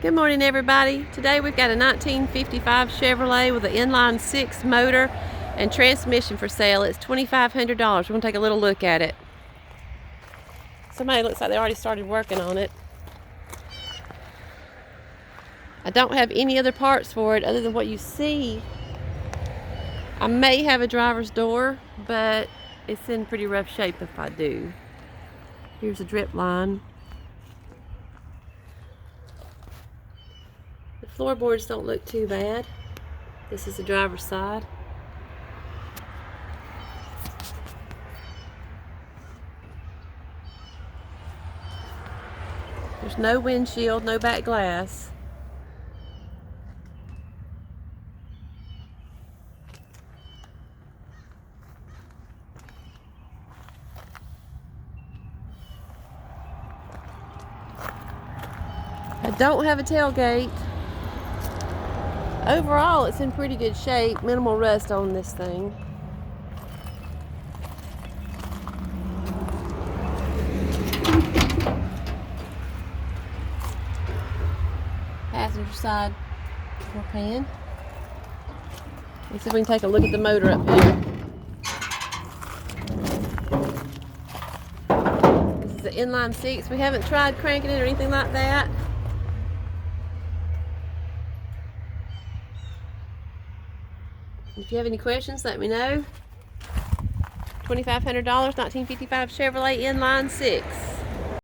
Good morning, everybody. Today we've got a 1955 Chevrolet with an inline 6 motor and transmission for sale. It's $2,500. We're going to take a little look at it. Somebody looks like they already started working on it. I don't have any other parts for it other than what you see. I may have a driver's door, but it's in pretty rough shape if I do. Here's a drip line. The floorboards don't look too bad. This is the driver's side. There's no windshield, no back glass. I don't have a tailgate. Overall, it's in pretty good shape. Minimal rust on this thing. Passenger side floor pan. Let's see if we can take a look at the motor up here. This is the inline 6. We haven't tried cranking it or anything like that. If you have any questions, let me know. $2,500, 1955 Chevrolet inline 6.